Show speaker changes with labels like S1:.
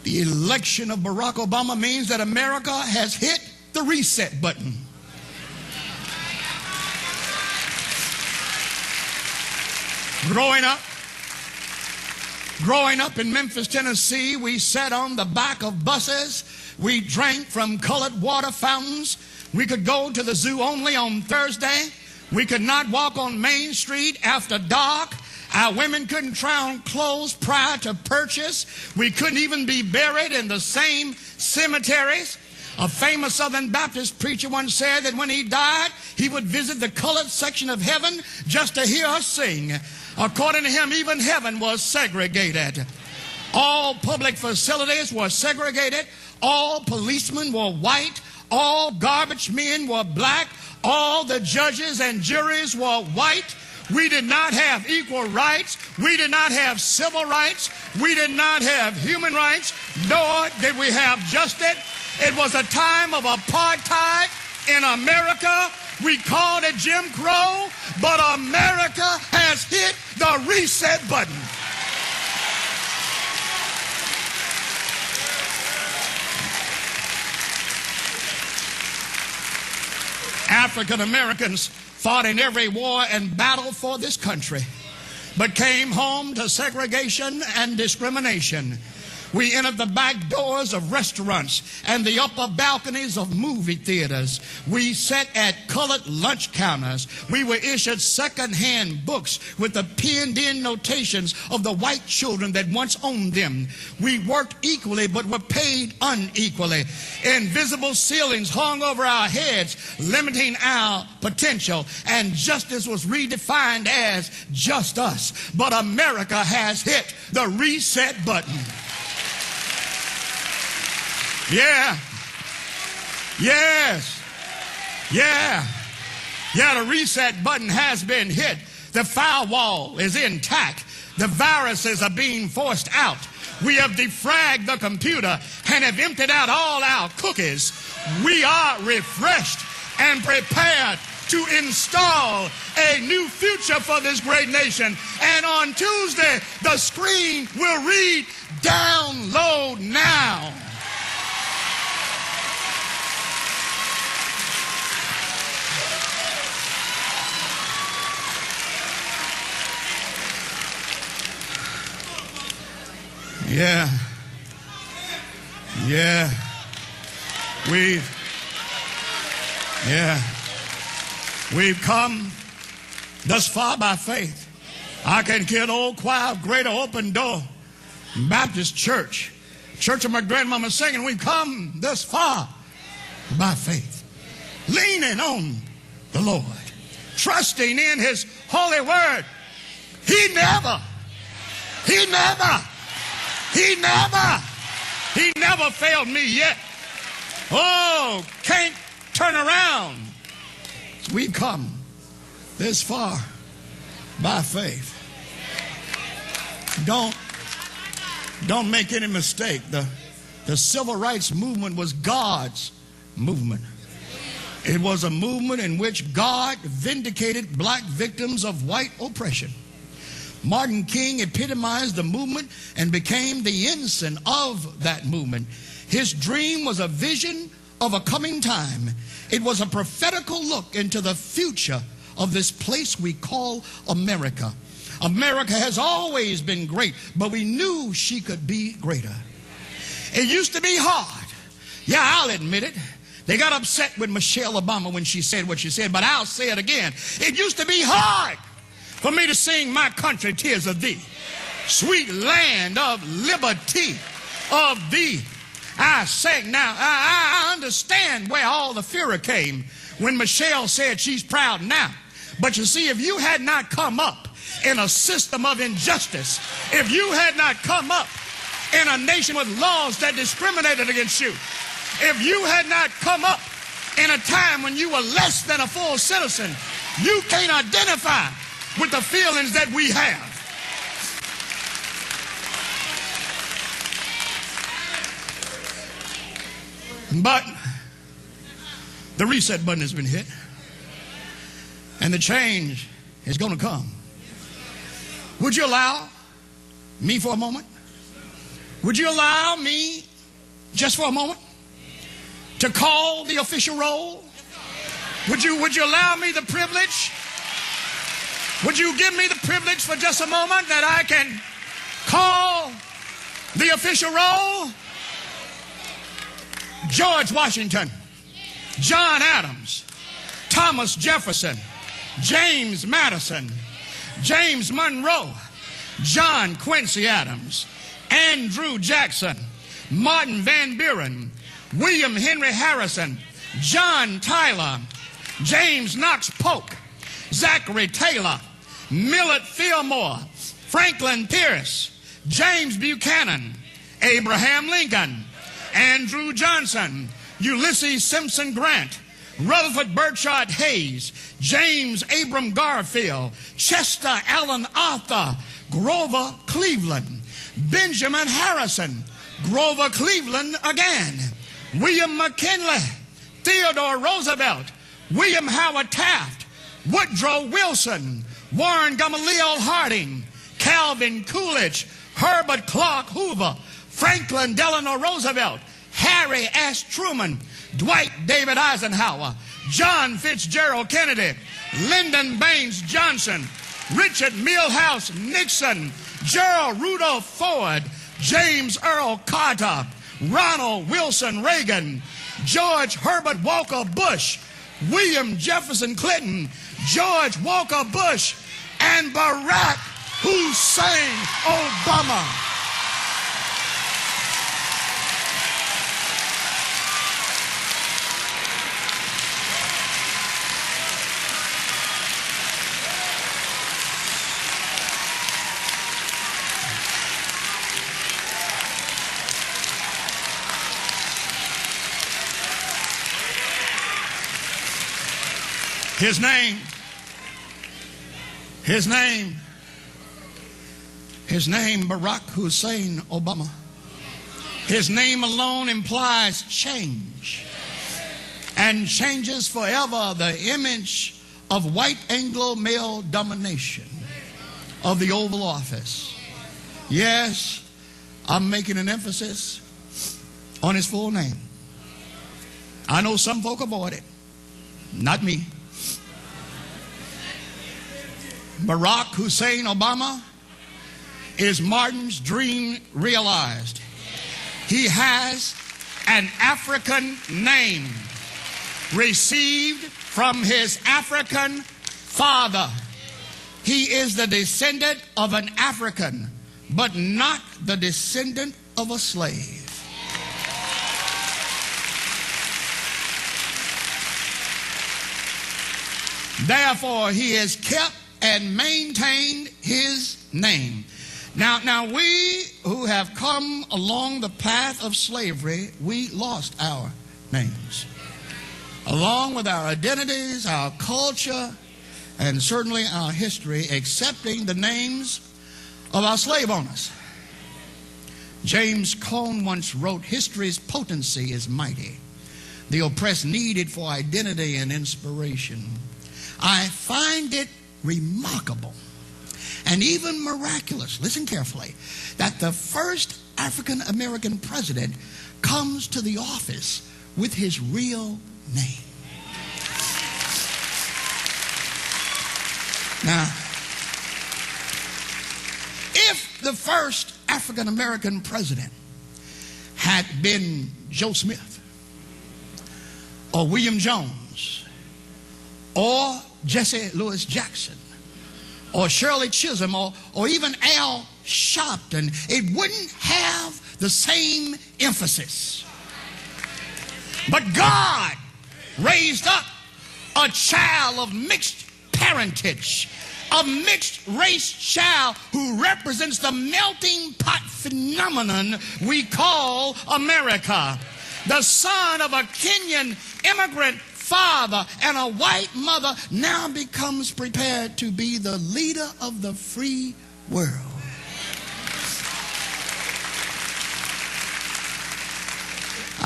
S1: The election of Barack Obama means that America has hit the reset button. Growing up in Memphis, Tennessee, we sat on the back of buses. We drank from colored water fountains. We could go to the zoo only on Thursday. We could not walk on Main Street after dark. Our women couldn't try on clothes prior to purchase. We couldn't even be buried in the same cemeteries. A famous Southern Baptist preacher once said that when he died, he would visit the colored section of heaven just to hear us sing. According to him, even heaven was segregated. All public facilities were segregated. All policemen were white. All garbage men were black. All the judges and juries were white. We did not have equal rights. We did not have civil rights. We did not have human rights, nor did we have justice. It was a time of apartheid in America. We called it Jim Crow, but America has hit the reset button. African Americans fought in every war and battle for this country, but came home to segregation and discrimination. We entered the back doors of restaurants and the upper balconies of movie theaters. We sat at colored lunch counters. We were issued second-hand books with the pinned-in notations of the white children that once owned them. We worked equally but were paid unequally. Invisible ceilings hung over our heads, limiting our potential, and justice was redefined as just us. But America has hit the reset button. Yeah. Yes. Yeah. The reset button has been hit. The firewall is intact. The viruses are being forced out. We have defragged the computer and have emptied out all our cookies. We are refreshed and prepared to install a new future for this great nation. And on Tuesday, the screen will read, "Download now." We've come thus far by faith. I can hear the old choir of Greater Open Door Baptist Church of my grandmama singing, we've come thus far by faith, leaning on the Lord, trusting in his holy word. He never failed me yet. Oh, can't turn around. We've come this far by faith. Don't make any mistake. The civil rights movement was God's movement. It was a movement in which God vindicated black victims of white oppression. Martin King epitomized the movement and became the ensign of that movement. His dream was a vision of a coming time. It was a prophetical look into the future of this place we call America. America has always been great, but we knew she could be greater. It used to be hard. Yeah, I'll admit it. They got upset with Michelle Obama when she said what she said, but I'll say it again. It used to be hard for me to sing My Country, Tears of Thee. Sweet land of liberty of thee. I sang. Now, I understand where all the furor came when Michelle said she's proud now. But you see, if you had not come up in a system of injustice, if you had not come up in a nation with laws that discriminated against you, if you had not come up in a time when you were less than a full citizen, you can't identify with the feelings that we have. But the reset button has been hit, and the change is going to come. Would you allow me for a moment? Would you allow me, just for a moment, to call the official roll? Would you allow me the privilege? Would you give me the privilege for just a moment that I can call the official roll? George Washington, John Adams, Thomas Jefferson, James Madison, James Monroe, John Quincy Adams, Andrew Jackson, Martin Van Buren, William Henry Harrison, John Tyler, James Knox Polk, Zachary Taylor, Millard Fillmore, Franklin Pierce, James Buchanan, Abraham Lincoln, Andrew Johnson, Ulysses Simpson Grant, Rutherford Burchard Hayes, James Abram Garfield, Chester Allen Arthur, Grover Cleveland, Benjamin Harrison, Grover Cleveland again, William McKinley, Theodore Roosevelt, William Howard Taft, Woodrow Wilson, Warren Gamaliel Harding, Calvin Coolidge, Herbert Clark Hoover, Franklin Delano Roosevelt, Harry S. Truman, Dwight David Eisenhower, John Fitzgerald Kennedy, Lyndon Baines Johnson, Richard Milhouse Nixon, Gerald Rudolph Ford, James Earl Carter, Ronald Wilson Reagan, George Herbert Walker Bush, William Jefferson Clinton, George Walker Bush, and Barack Hussein Obama. His name, Barack Hussein Obama. His name alone implies change, and changes forever the image of white Anglo male domination of the Oval Office. Yes, I'm making an emphasis on his full name. I know some folk avoid it, not me. Barack Hussein Obama is Martin's dream realized. He has an African name received from his African father. He is the descendant of an African, but not the descendant of a slave. Therefore, he has kept and maintained his name. Now we who have come along the path of slavery, we lost our names, along with our identities, our culture, and certainly our history, accepting the names of our slave owners. James Cone once wrote, "History's potency is mighty. The oppressed need it for identity and inspiration. I find it remarkable and even miraculous," listen carefully, "that the first African American president comes to the office with his real name." Now, if the first African American president had been Joe Smith or William Jones or Jesse Louis Jackson or Shirley Chisholm or even Al Sharpton, it wouldn't have the same emphasis. But God raised up a child of mixed parentage, a mixed race child who represents the melting pot phenomenon we call America. The son of a Kenyan immigrant father and a white mother now becomes prepared to be the leader of the free world.